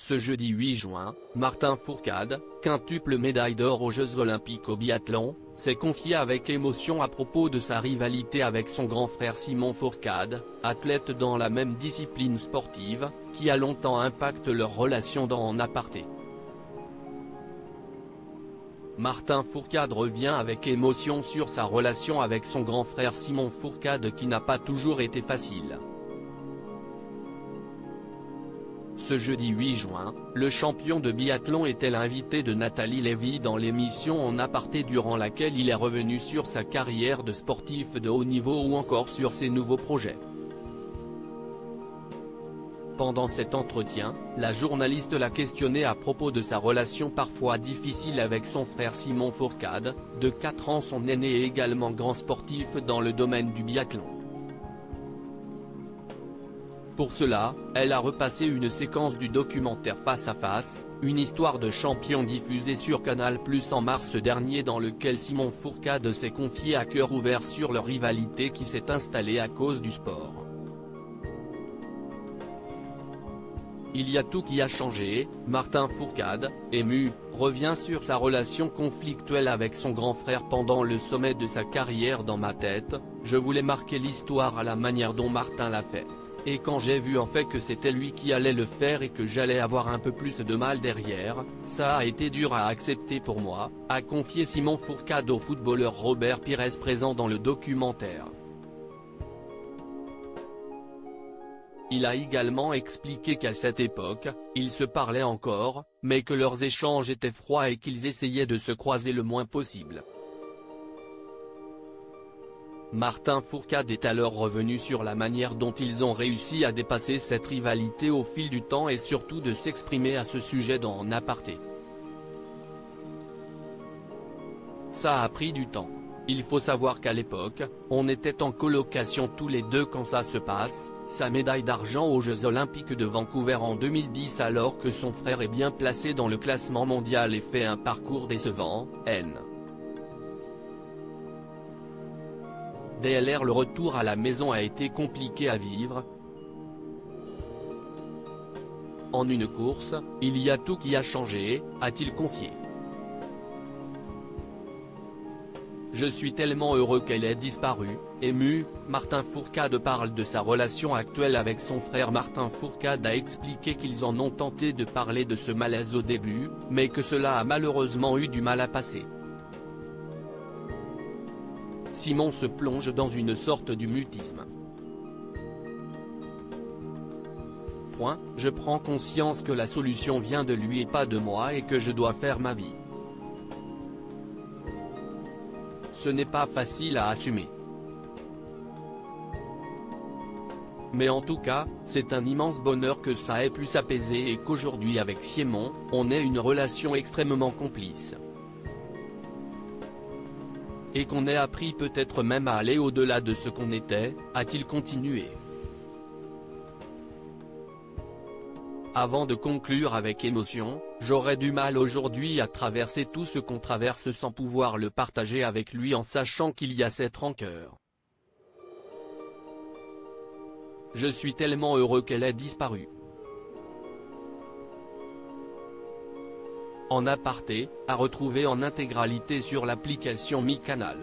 Ce jeudi 8 juin, Martin Fourcade, quintuple médaille d'or aux Jeux Olympiques au biathlon, s'est confié avec émotion à propos de sa rivalité avec son grand frère Simon Fourcade, athlète dans la même discipline sportive, qui a longtemps impacté leur relation dans En Aparté. Martin Fourcade revient avec émotion sur sa relation avec son grand frère Simon Fourcade qui n'a pas toujours été facile. Ce jeudi 8 juin, le champion de biathlon était l'invité de Nathalie Lévy dans l'émission En Aparté durant laquelle il est revenu sur sa carrière de sportif de haut niveau ou encore sur ses nouveaux projets. Pendant cet entretien, la journaliste l'a questionné à propos de sa relation parfois difficile avec son frère Simon Fourcade, de 4 ans son aîné et également grand sportif dans le domaine du biathlon. Pour cela, elle a repassé une séquence du documentaire Face à Face, une histoire de champion diffusée sur Canal+ en mars dernier dans lequel Simon Fourcade s'est confié à cœur ouvert sur leur rivalité qui s'est installée à cause du sport. Il y a tout qui a changé, Martin Fourcade, ému, revient sur sa relation conflictuelle avec son grand frère pendant le sommet de sa carrière. Dans ma tête, je voulais marquer l'histoire à la manière dont Martin l'a fait. Et quand j'ai vu en fait que c'était lui qui allait le faire et que j'allais avoir un peu plus de mal derrière, ça a été dur à accepter pour moi, a confié Simon Fourcade au footballeur Robert Pires présent dans le documentaire. Il a également expliqué qu'à cette époque, ils se parlaient encore, mais que leurs échanges étaient froids et qu'ils essayaient de se croiser le moins possible. Martin Fourcade est alors revenu sur la manière dont ils ont réussi à dépasser cette rivalité au fil du temps et surtout de s'exprimer à ce sujet dans En Aparté. Ça a pris du temps. Il faut savoir qu'à l'époque, on était en colocation tous les deux quand ça se passe, sa médaille d'argent aux Jeux Olympiques de Vancouver en 2010 alors que son frère est bien placé dans le classement mondial et fait un parcours décevant, DLR. Le retour à la maison a été compliqué à vivre. En une course, il y a tout qui a changé, a-t-il confié. Je suis tellement heureux qu'elle ait disparu, ému, Martin Fourcade parle de sa relation actuelle avec son frère. Martin Fourcade a expliqué qu'ils en ont tenté de parler de ce malaise au début, mais que cela a malheureusement eu du mal à passer. Simon se plonge dans une sorte de mutisme. Je prends conscience que la solution vient de lui et pas de moi et que je dois faire ma vie. Ce n'est pas facile à assumer. Mais en tout cas, c'est un immense bonheur que ça ait pu s'apaiser et qu'aujourd'hui avec Simon, on ait une relation extrêmement complice. Et qu'on ait appris peut-être même à aller au-delà de ce qu'on était, a-t-il continué. Avant de conclure avec émotion, j'aurais du mal aujourd'hui à traverser tout ce qu'on traverse sans pouvoir le partager avec lui en sachant qu'il y a cette rancœur. Je suis tellement heureux qu'elle ait disparu. En Aparté, à retrouver en intégralité sur l'application Mi Canal.